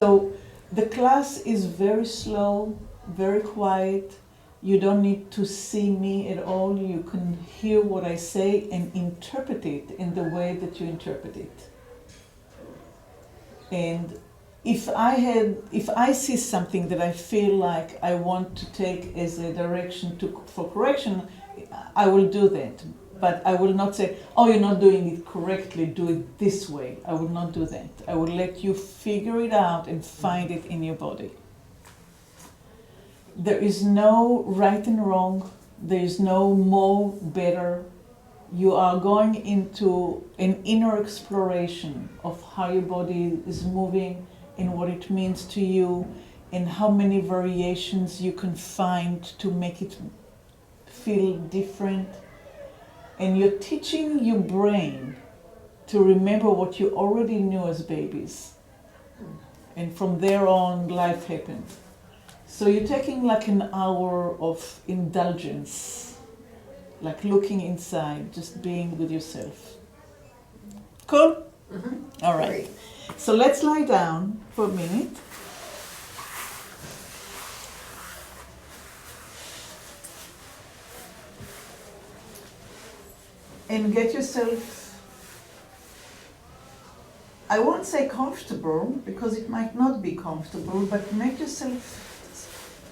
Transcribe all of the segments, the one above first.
So the class is very slow, very quiet. You don't need to see me at all. You can hear what I say and interpret it in the way that you interpret it. And if I see something that I feel like I want to take as a direction for correction, I will do that. But I will not say, oh, you're not doing it correctly, do it this way. I will not do that. I will let you figure it out and find it in your body. There is no right and wrong. There is no more, better. You are going into an inner exploration of how your body is moving and what it means to you and how many variations you can find to make it feel different. And you're teaching your brain to remember what you already knew as babies. And from there on, life happened. So you're taking like an hour of indulgence, like looking inside, just being with yourself. Cool? Mm-hmm. All right. So let's lie down for a minute. And get yourself, I won't say comfortable, because it might not be comfortable, but make yourself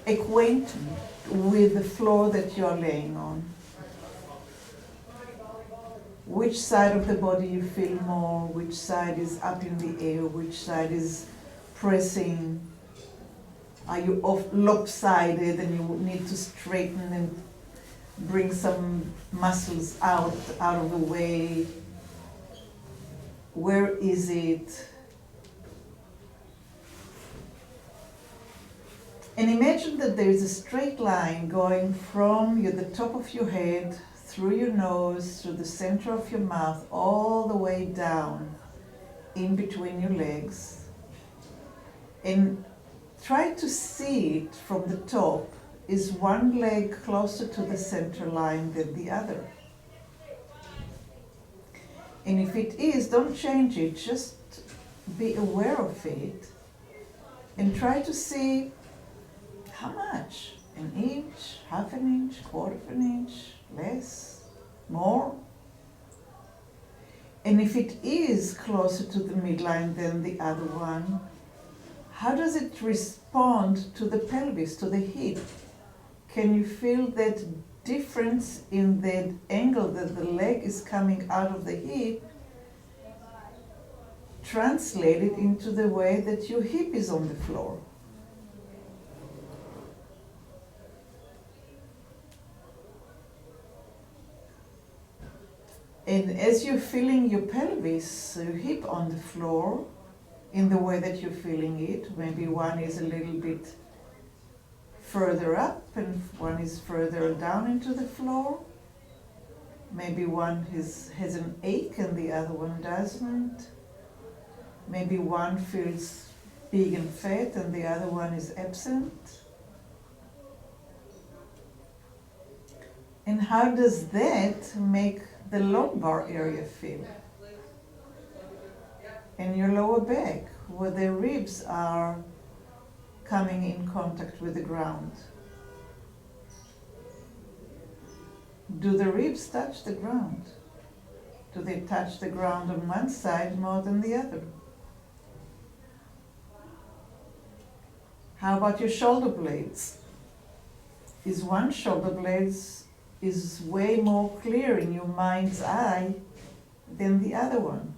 acquainted with the floor that you're laying on. Which side of the body you feel more, which side is up in the air, which side is pressing. Are you lopsided and you need to straighten and bring some muscles out of the way? Where is it? And imagine that there is a straight line going from the top of your head, through your nose, through the center of your mouth, all the way down, in between your legs. And try to see it from the top. Is one leg closer to the center line than the other? And if it is, don't change it, just be aware of it and try to see how much, an inch, half an inch, quarter of an inch, less, more. And if it is closer to the midline than the other one, how does it respond to the pelvis, to the hip? Can you feel that difference in the angle that the leg is coming out of the hip? Translate it into the way that your hip is on the floor. And as you're feeling your pelvis, your hip on the floor, in the way that you're feeling it, maybe one is a little bit further up and one is further down into the floor. Maybe one has an ache and the other one doesn't. Maybe one feels big and fat and the other one is absent. And how does that make the lumbar area feel? And your lower back, where the ribs are coming in contact with the ground. Do the ribs touch the ground? Do they touch the ground on one side more than the other? How about your shoulder blades? Is one shoulder blade is way more clear in your mind's eye than the other one?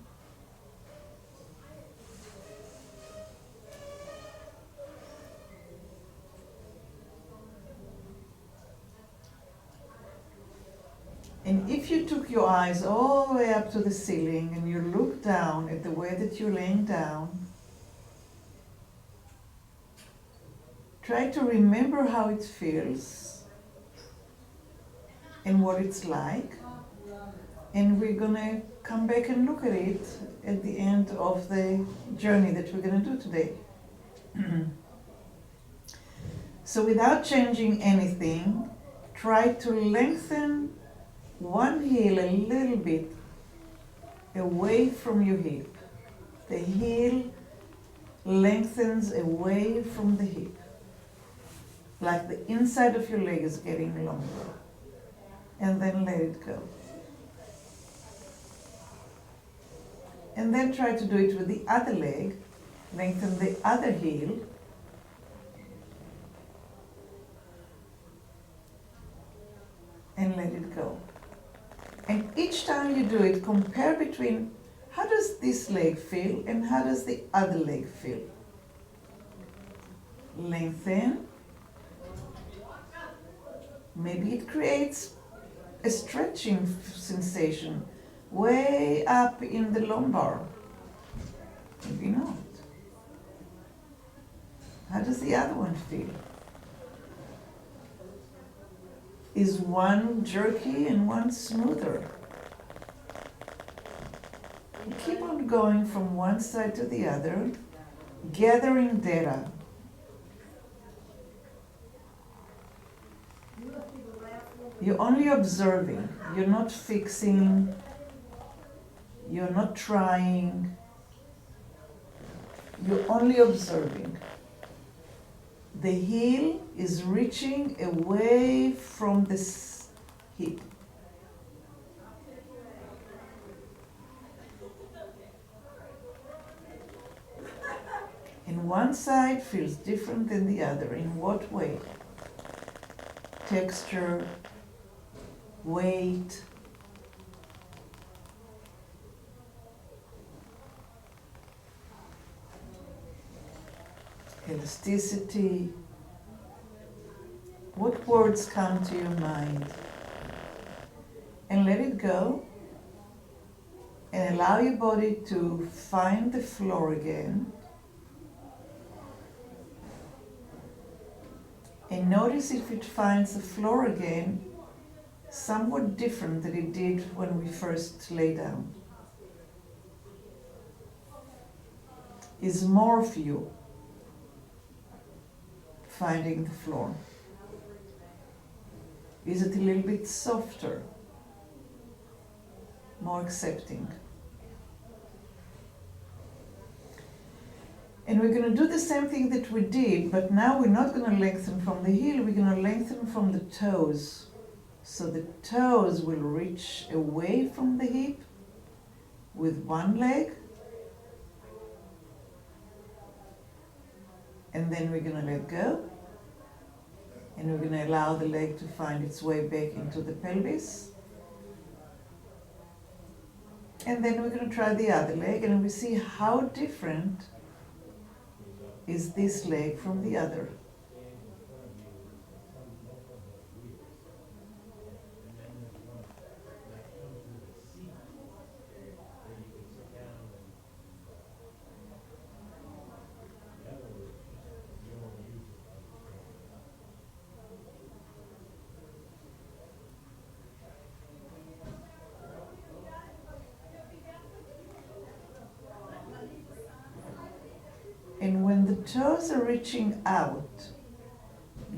And if you took your eyes all the way up to the ceiling and you look down at the way that you're laying down, try to remember how it feels and what it's like. And we're going to come back and look at it at the end of the journey that we're going to do today. So without changing anything, try to lengthen one heel a little bit away from your hip. The heel lengthens away from the hip, like the inside of your leg is getting longer. And then let it go. And then try to do it with the other leg. Lengthen the other heel. And let it go. And each time you do it, compare between how does this leg feel and how does the other leg feel. Lengthen. Maybe it creates a stretching sensation way up in the lumbar. Maybe not. How does the other one feel? Is one jerky and one smoother? You keep on going from one side to the other, gathering data. You're only observing. You're not fixing. You're not trying. You're only observing. The heel is reaching away from the hip. And one side feels different than the other. In what way? Texture, weight, elasticity. What words come to your mind? And let it go and allow your body to find the floor again. And notice if it finds the floor again somewhat different than it did when we first lay down. Is more of you finding the floor? Is it a little bit softer, more accepting? And we're going to do the same thing that we did, but now we're not going to lengthen from the heel, we're going to lengthen from the toes. So the toes will reach away from the hip with one leg. And then we're going to let go. And we're going to allow the leg to find its way back into the pelvis. And then we're going to try the other leg and we see how different is this leg from the other. And when the toes are reaching out,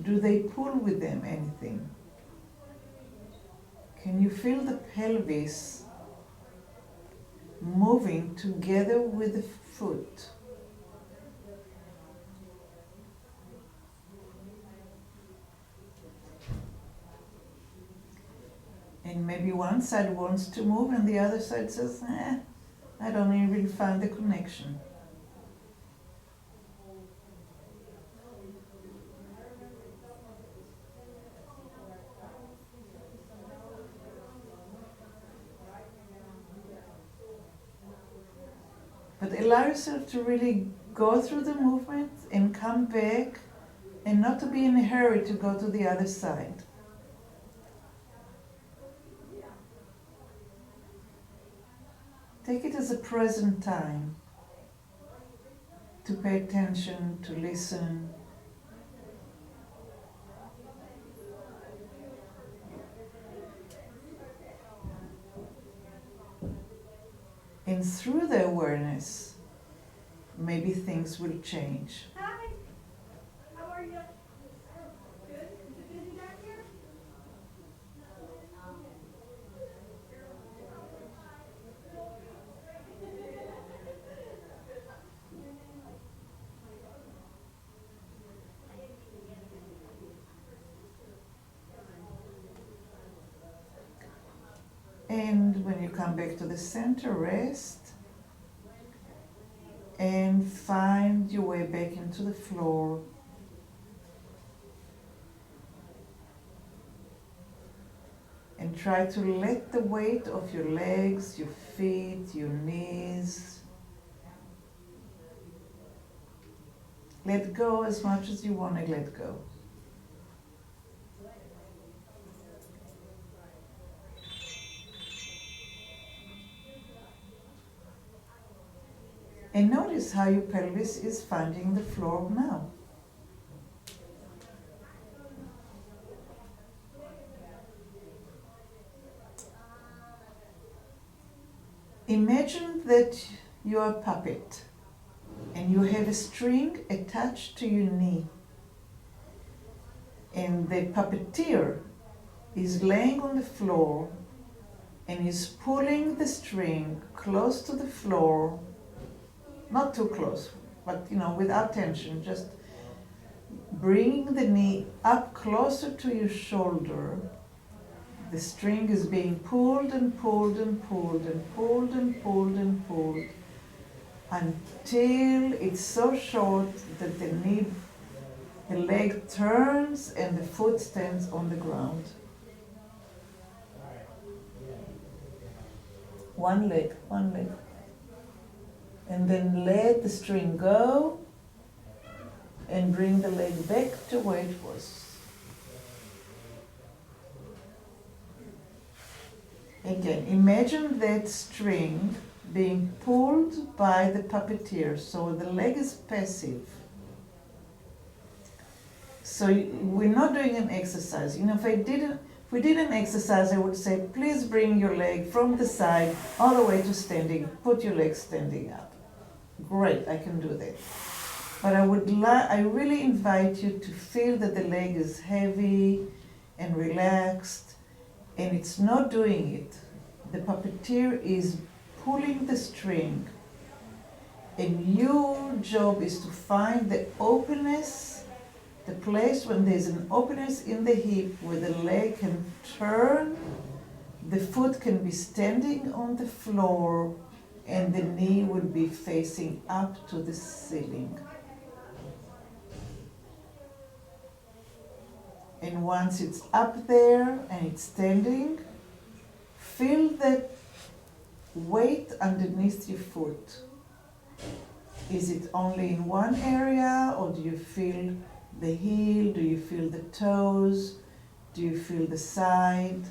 do they pull with them anything? Can you feel the pelvis moving together with the foot? And maybe one side wants to move and the other side says, I don't even find the connection. But allow yourself to really go through the movement and come back and not to be in a hurry to go to the other side. Take it as a present time to pay attention, to listen. And through the awareness, maybe things will change. Hi, how are you? Good? Is it busy back here? come back to the center, rest, and find your way back into the floor. And try to let the weight of your legs, your feet, your knees, let go as much as you want to let go. And notice how your pelvis is finding the floor now. Imagine that you're a puppet and you have a string attached to your knee, and the puppeteer is laying on the floor and is pulling the string close to the floor, not too close, but without tension, just bringing the knee up closer to your shoulder. The string is being pulled and pulled and pulled and pulled and pulled and pulled until it's so short that the leg turns and the foot stands on the ground. One leg. And then let the string go and bring the leg back to where it was. Again, imagine that string being pulled by the puppeteer, so the leg is passive. So we're not doing an exercise. If we did an exercise, I would say, please bring your leg from the side all the way to standing. Put your leg standing up. Great, I can do that. But I really invite you to feel that the leg is heavy and relaxed, and it's not doing it. The puppeteer is pulling the string, and your job is to find the openness, the place when there's an openness in the hip where the leg can turn, the foot can be standing on the floor, and the knee will be facing up to the ceiling. And once it's up there and it's standing, feel that weight underneath your foot. Is it only in one area, or do you feel the heel? Do you feel the toes? Do you feel the side?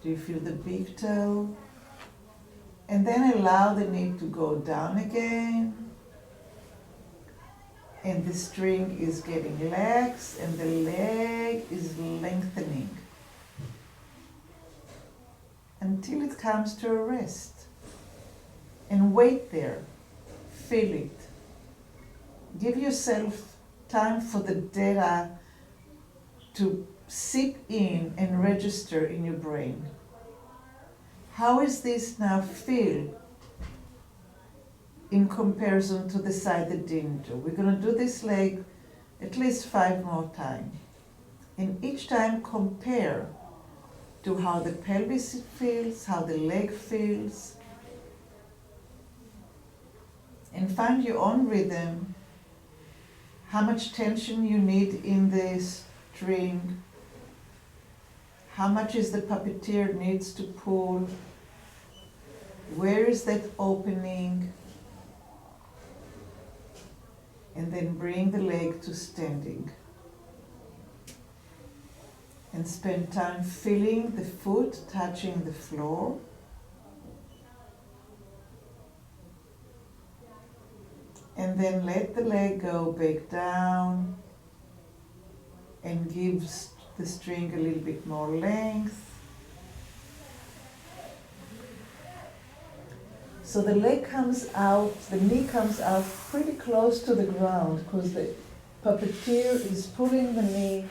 Do you feel the big toe? And then allow the knee to go down again. And the string is getting lax and the leg is lengthening until it comes to a rest. And wait there. Feel it. Give yourself time for the data to seep in and register in your brain. How is this now feel in comparison to the side that didn't do? We're going to do this leg at least 5 more times. And each time compare to how the pelvis feels, how the leg feels. And find your own rhythm, how much tension you need in the string, how much is the puppeteer needs to pull, where is that opening, and then bring the leg to standing. And spend time feeling the foot touching the floor. And then let the leg go back down and give the string a little bit more length. So the leg comes out, the knee comes out pretty close to the ground because the puppeteer is pulling the knee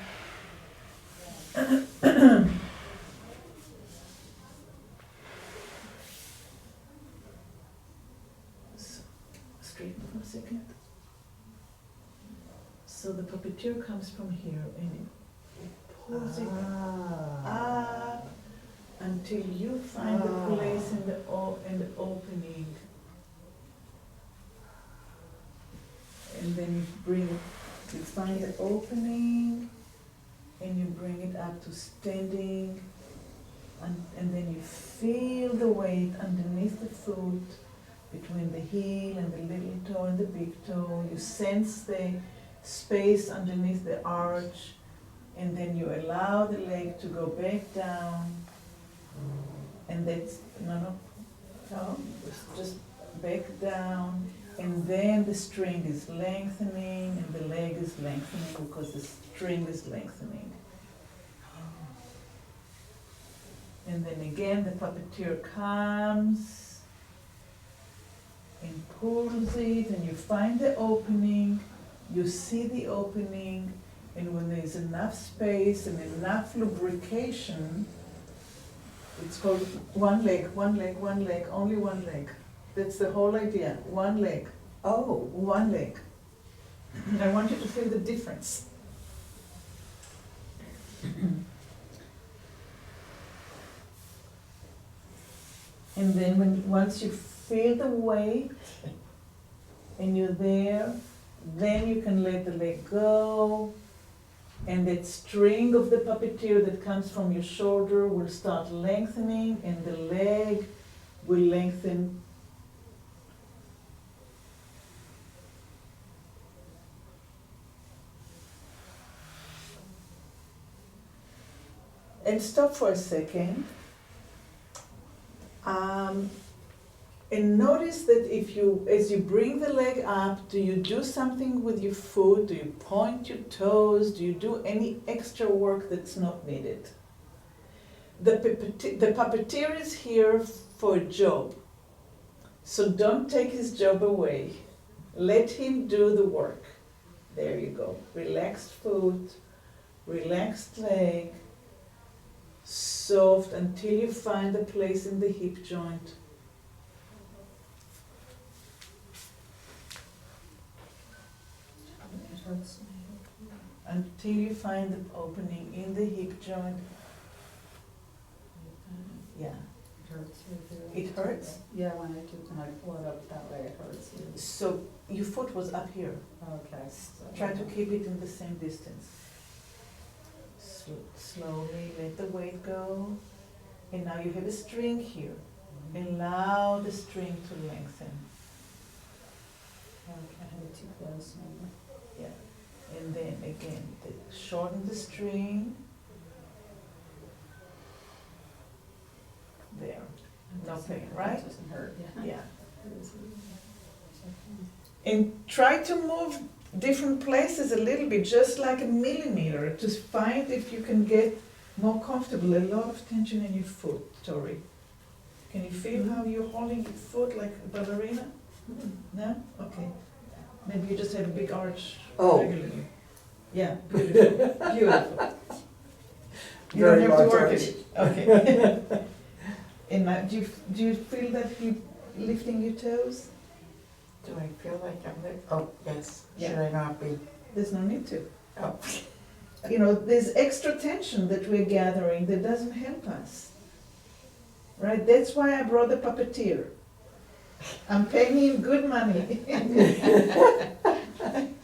straighten for a second. So the puppeteer comes from here and it pulls it up until you find the place in the opening. And then you find the opening, and you bring it up to standing, and then you feel the weight underneath the foot, between the heel and the little toe and the big toe. You sense the space underneath the arch, and then you allow the leg to go back down, and that's, no, just back down, and then the string is lengthening, and the leg is lengthening because the string is lengthening. And then again, the puppeteer comes and pulls it, and you find the opening, you see the opening, and when there's enough space and enough lubrication, it's called one leg, only one leg. That's the whole idea, one leg. Oh, One leg. I want you to feel the difference. And then once you feel the weight and you're there, then you can let the leg go, and that string of the puppeteer that comes from your shoulder will start lengthening, and the leg will lengthen. And stop for a second. And notice that as you bring the leg up, do you do something with your foot? Do you point your toes? Do you do any extra work that's not needed? The puppeteer is here for a job. So don't take his job away. Let him do the work. There you go. Relaxed foot, relaxed leg, soft until you find the place in the hip joint. it hurts me. Until you find the opening in the hip joint. Yeah. It hurts here too. It hurts? Yeah, when I pull it up that way, it hurts here. So your foot was up here. Okay. So Try to keep it in the same distance. Slowly let the weight go. And now you have a string here. Allow the string to lengthen. Okay, I had it too close maybe. Yeah. And then again, shorten the string. There. No pain, right? It doesn't hurt, yeah. Yeah. It is. And try to move different places a little bit, just like a millimeter, to find if you can get more comfortable. A lot of tension in your foot, Tori. Can you feel how you're holding your foot like a ballerina? No? Okay. Maybe you just have a big arch regularly. Yeah, beautiful, beautiful. You Very don't have to large work arch. it. Okay. And now, do you feel that you lifting your toes? Do I feel like oh, yes, Yeah. should I not be? There's no need to. Oh, You know, there's extra tension that we're gathering that doesn't help us. Right? That's why I brought the puppeteer. I'm paying him good money.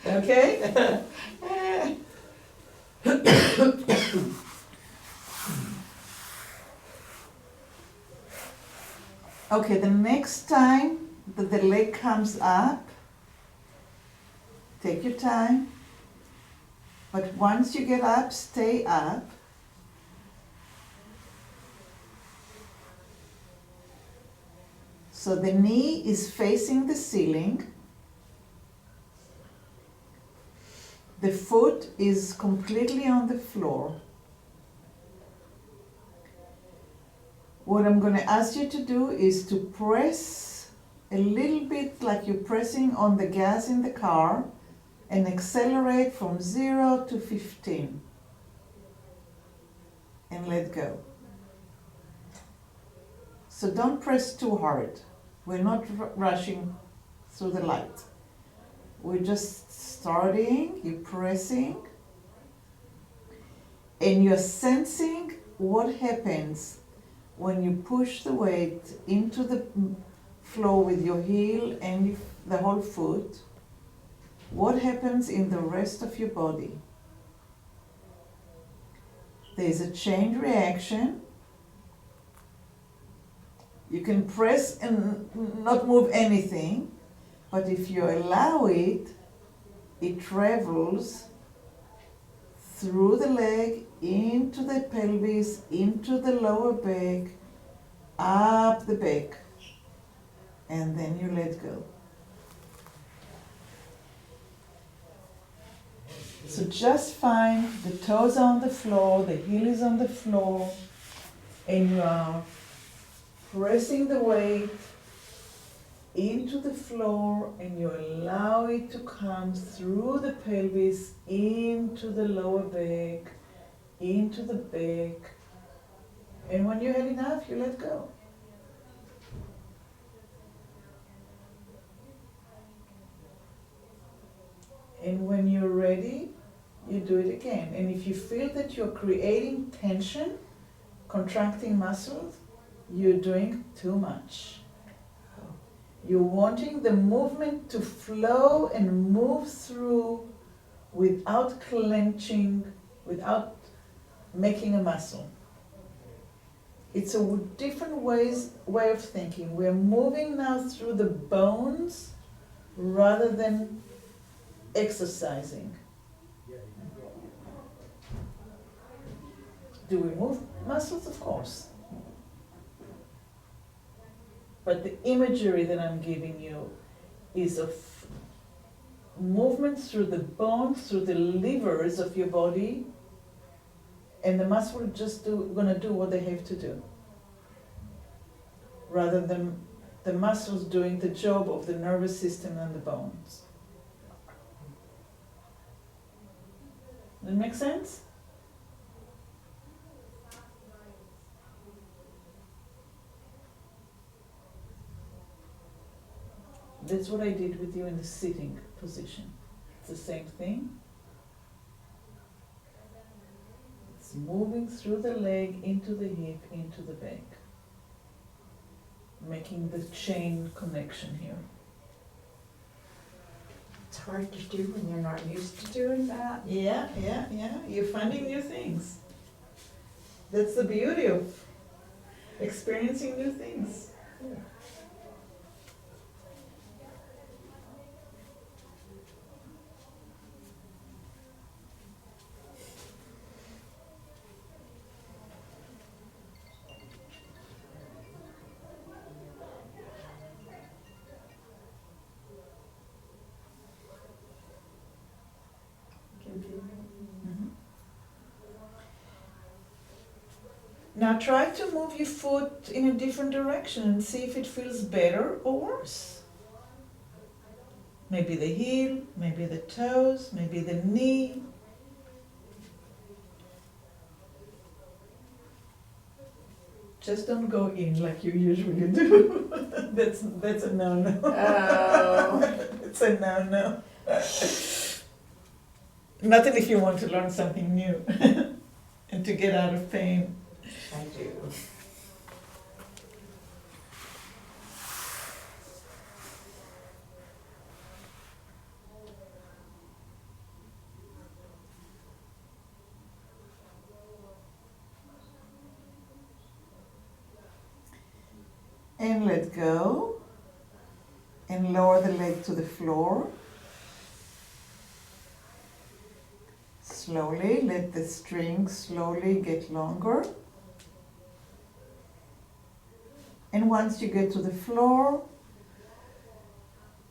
Okay? Okay, the next time that the leg comes up, take your time. But once you get up, stay up. So the knee is facing the ceiling. The foot is completely on the floor. What I'm going to ask you to do is to press a little bit like you're pressing on the gas in the car and accelerate from 0 to 15 and let go. So don't press too hard. We're not rushing through the light. We're just starting, you're pressing, and you're sensing what happens when you push the weight into the floor with your heel and the whole foot, what happens in the rest of your body? There's a chain reaction. You can press and not move anything, but if you allow it, it travels through the leg, into the pelvis, into the lower back, up the back, and then you let go. So just find the toes are on the floor, the heel is on the floor, and you are pressing the weight into the floor, and you allow it to come through the pelvis into the lower back, into the back, and when you had enough, you let go. And when you're ready, you do it again. And if you feel that you're creating tension, contracting muscles, you're doing too much. You're wanting the movement to flow and move through without clenching, without making a muscle. It's a different way of thinking. We're moving now through the bones rather than exercising. Do we move muscles? Of course. But the imagery that I'm giving you is of movement through the bones, through the livers of your body, and the muscle just gonna do what they have to do, rather than the muscles doing the job of the nervous system and the bones. Does that make sense? That's what I did with you in the sitting position. It's the same thing. It's moving through the leg, into the hip, into the back. Making the chain connection here. It's hard to do when you're not used to doing that. Yeah. You're finding new things. That's the beauty of experiencing new things. Now try to move your foot in a different direction and see if it feels better or worse. Maybe the heel, maybe the toes, maybe the knee. Just don't go in like you usually do. That's a no-no. Oh. It's a no-no. Not if you want to learn something new and to get out of pain. I do. And let go. And lower the leg to the floor. Slowly, let the string slowly get longer. And once you get to the floor,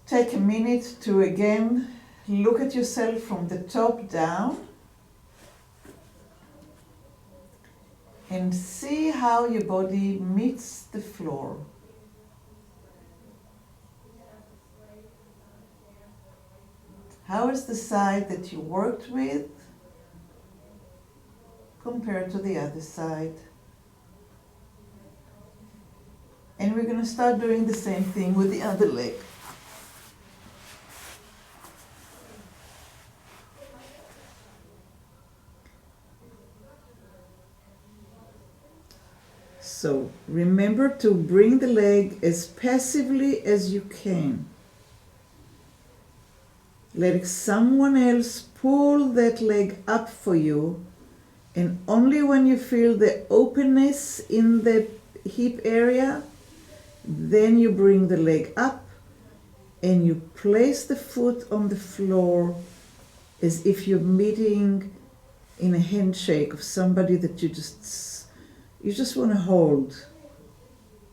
take a minute to again look at yourself from the top down and see how your body meets the floor. How is the side that you worked with compared to the other side? And we're going to start doing the same thing with the other leg. So Remember to bring the leg as passively as you can. Let someone else pull that leg up for you, and only when you feel the openness in the hip area, then you bring the leg up and you place the foot on the floor as if you're meeting in a handshake of somebody that you just want to hold.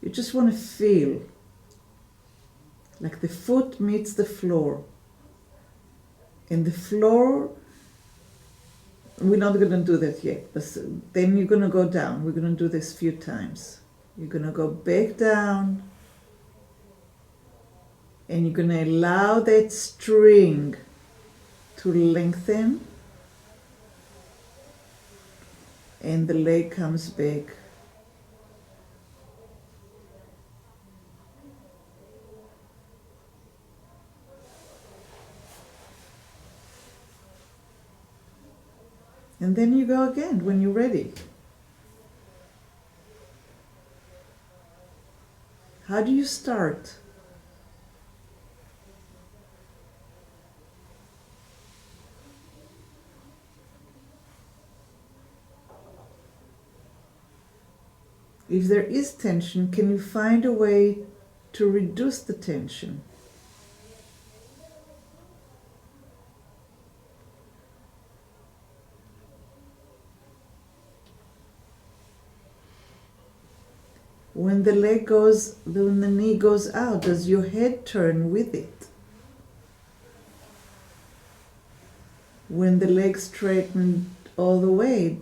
You just want to feel like the foot meets the floor. And the floor, we're not going to do that yet, but then you're going to go down. We're going to do this a few times. You're going to go back down, and you're going to allow that string to lengthen, and the leg comes back. And then you go again when you're ready. How do you start? If there is tension, can you find a way to reduce the tension? When the knee goes out, does your head turn with it? When the leg straightened all the way,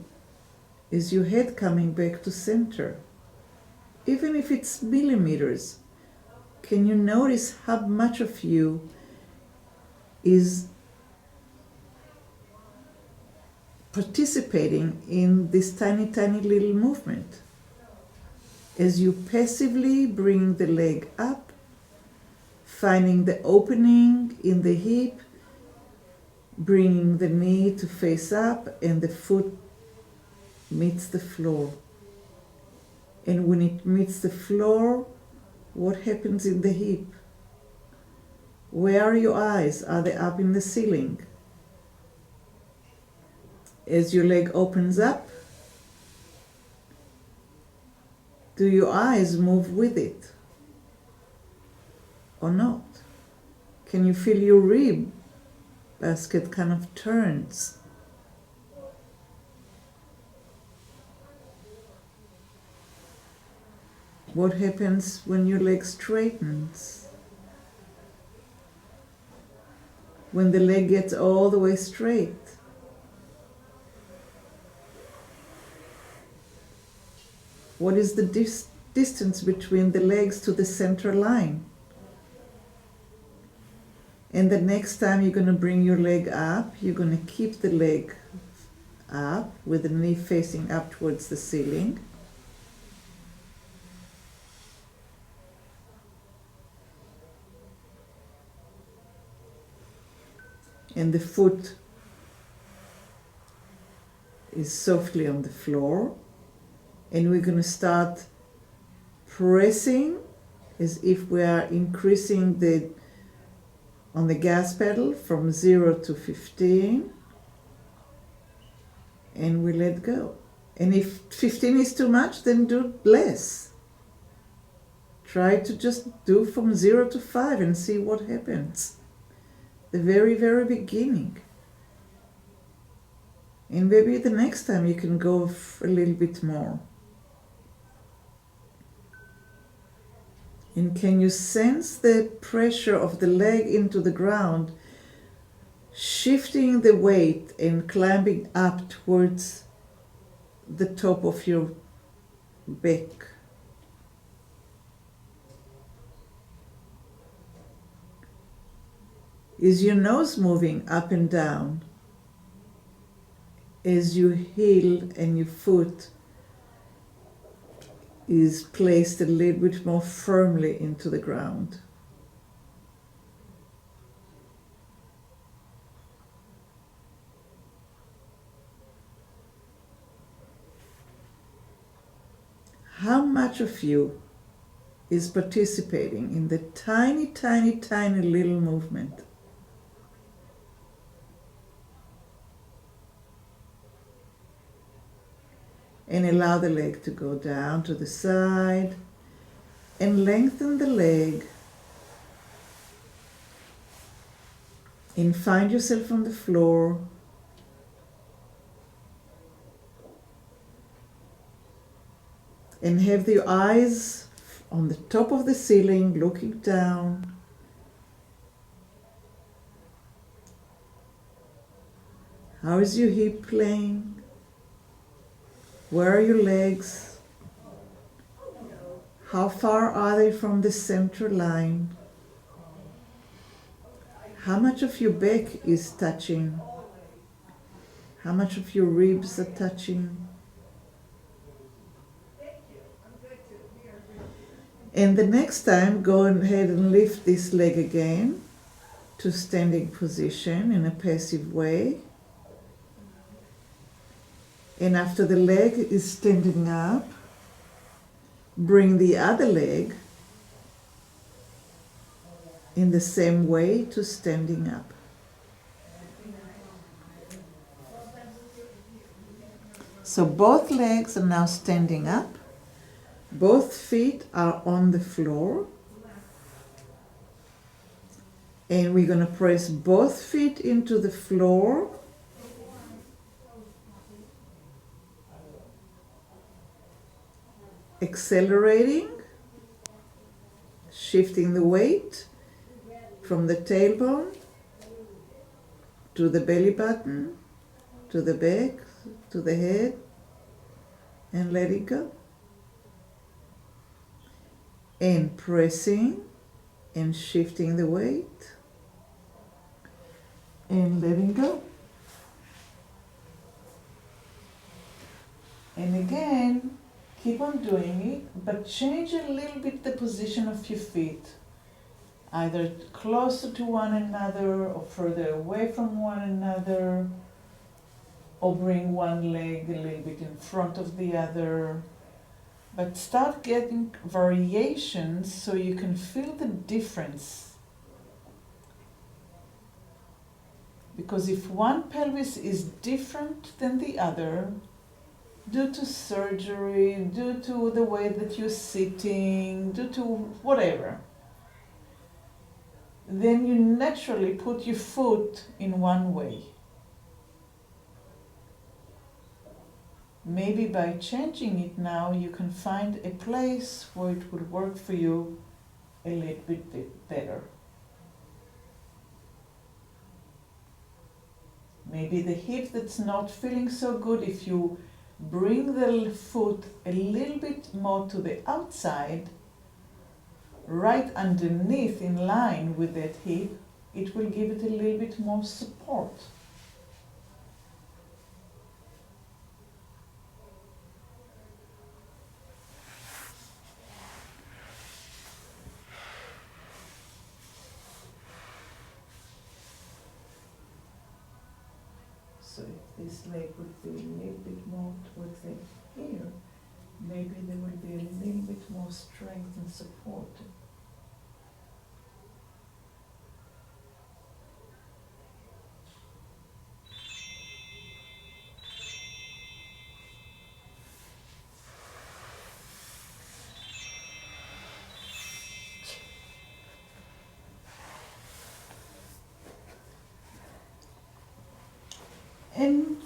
is your head coming back to center? Even if it's millimeters, can you notice how much of you is participating in this tiny, tiny little movement? As you passively bring the leg up, finding the opening in the hip, bringing the knee to face up, and the foot meets the floor. And when it meets the floor, what happens in the hip? Where are your eyes? Are they up in the ceiling? As your leg opens up, do your eyes move with it or not? Can you feel your rib basket kind of turns? What happens when your leg straightens? When the leg gets all the way straight? What is the distance between the legs to the center line? And the next time you're going to bring your leg up, you're going to keep the leg up with the knee facing up towards the ceiling. And the foot is softly on the floor. And we're going to start pressing as if we are increasing on the gas pedal from 0 to 15. And we let go. And if 15 is too much, then do less. Try to just do from 0 to 5 and see what happens. The very, very beginning. And maybe the next time you can go a little bit more. And can you sense the pressure of the leg into the ground, shifting the weight and climbing up towards the top of your back? Is your nose moving up and down as your heel and your foot is placed a little bit more firmly into the ground? How much much of you is participating in the tiny, tiny, tiny little movement. And allow the leg to go down to the side and lengthen the leg. And find yourself on the floor. And have your eyes on the top of the ceiling, looking down. How is your hip playing? Where are your legs? How far are they from the center line? How much of your back is touching? How much of your ribs are touching? And the next time, go ahead and lift this leg again to standing position in a passive way. And after the leg is standing up, bring the other leg in the same way to standing up. So both legs are now standing up. Both feet are on the floor. And we're going to press both feet into the floor. Accelerating, shifting the weight from the tailbone to the belly button, to the back, to the head, and let it go. And pressing and shifting the weight and letting go. And again, keep on doing it, but change a little bit the position of your feet. Either closer to one another or further away from one another, or bring one leg a little bit in front of the other. But start getting variations so you can feel the difference. Because if one pelvis is different than the other, due to surgery, due to the way that you're sitting, due to whatever, then you naturally put your foot in one way. Maybe by changing it now, you can find a place where it would work for you a little bit better. Maybe the hip that's not feeling so good, if you bring the foot a little bit more to the outside, right underneath in line with that hip, it will give it a little bit more support. So if this leg would be a little bit more towards the here, maybe there will be a little bit more strength and support. And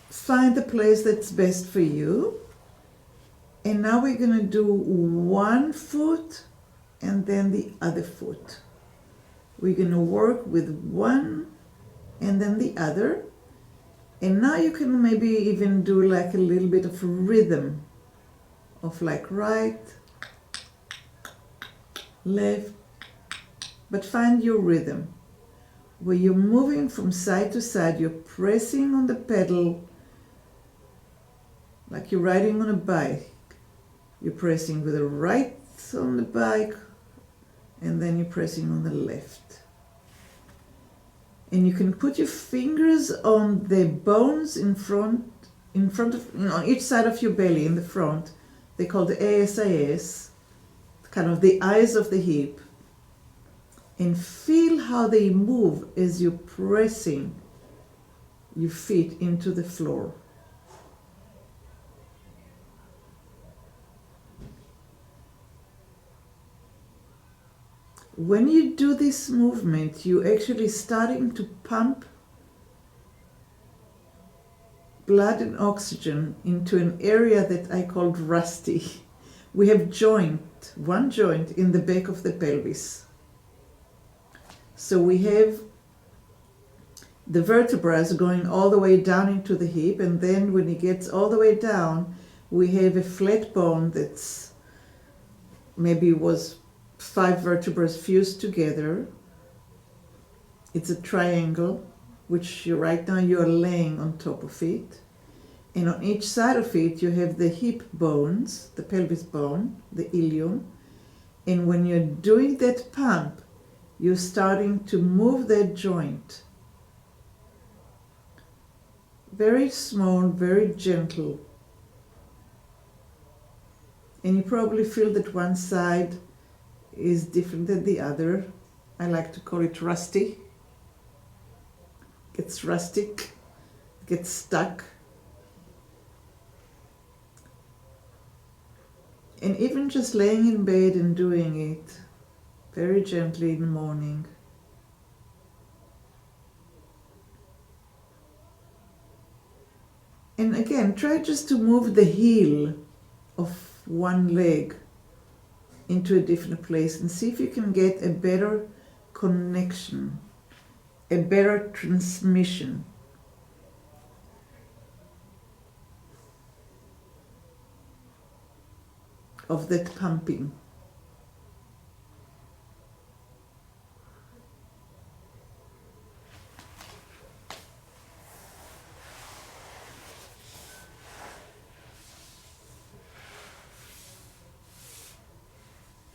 find the place that's best for you. And now we're going to do one foot and then the other foot. We're going to work with one and then the other. And now you can maybe even do like a little bit of a rhythm of like right, left, but find your rhythm. Where you're moving from side to side, you're pressing on the pedal like you're riding on a bike. You're pressing with the right on the bike and then you're pressing on the left. And you can put your fingers on the bones in front of, on each side of your belly in the front. they call the ASIS, kind of the eyes of the hip, and feel how they move as you're pressing your feet into the floor. When you do this movement, you're actually starting to pump blood and oxygen into an area that I called rusty. We have one joint in the back of the pelvis. So we have the vertebrae going all the way down into the hip, and then when it gets all the way down, we have a flat bone that's maybe was 5 vertebrae fused together. It's a triangle, which right now you're laying on top of it. And on each side of it, you have the hip bones, the pelvis bone, the ilium. And when you're doing that pump, you're starting to move that joint. Very small, very gentle. And you probably feel that one side is different than the other. I like to call it rusty. Gets rustic, gets stuck. And even just laying in bed and doing it very gently in the morning. And again, try just to move the heel of one leg into a different place and see if you can get a better connection, a better transmission. Of that pumping.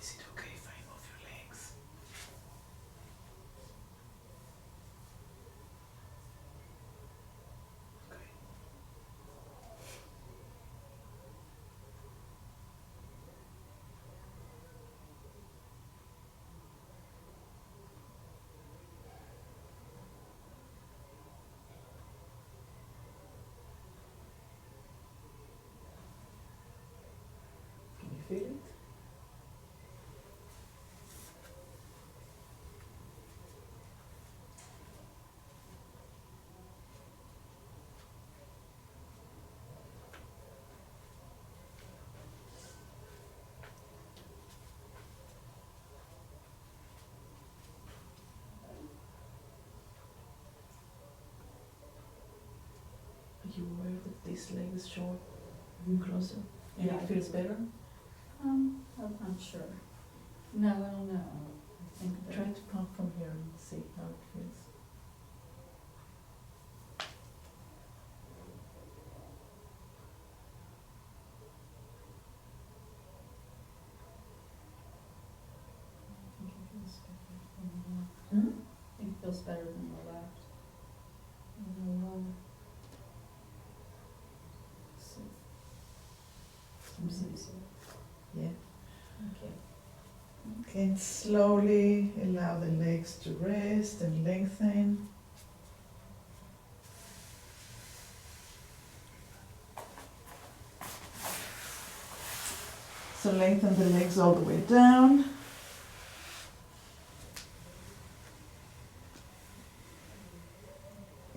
Is it okay if I move your legs? Okay. Can you feel it? Are you aware that this leg is short? Closer? And Yeah, it feels better? I'm not sure. No, I don't know. I think Try to pump from here and see how it feels. I think it feels better than the left. Yeah. Okay. Okay, and slowly allow the legs to rest and lengthen. So lengthen the legs all the way down.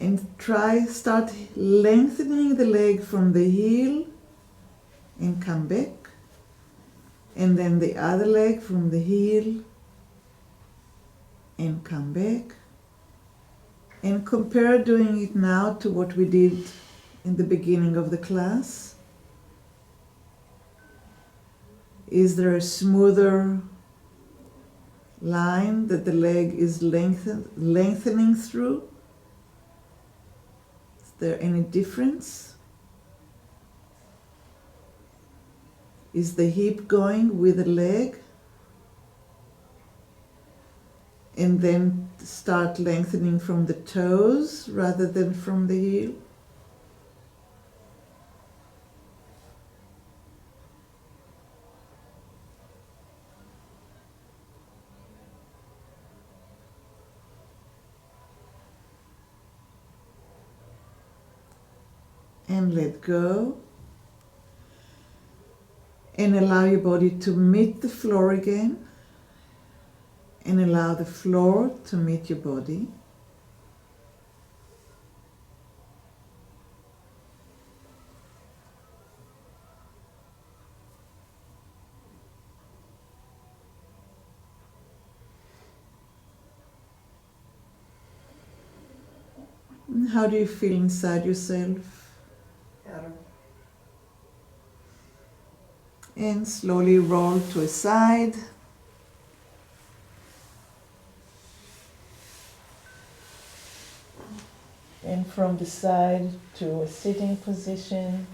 And start lengthening the leg from the heel and come back. And then the other leg from the heel and come back. And compare doing it now to what we did in the beginning of the class. Is there a smoother line that the leg is lengthening through? Is there any difference? Is the hip going with the leg? And then start lengthening from the toes rather than from the heel. and let go. And allow your body to meet the floor again. And allow the floor to meet your body. And how do you feel inside yourself? Better. And slowly roll to a side. And from the side to a sitting position.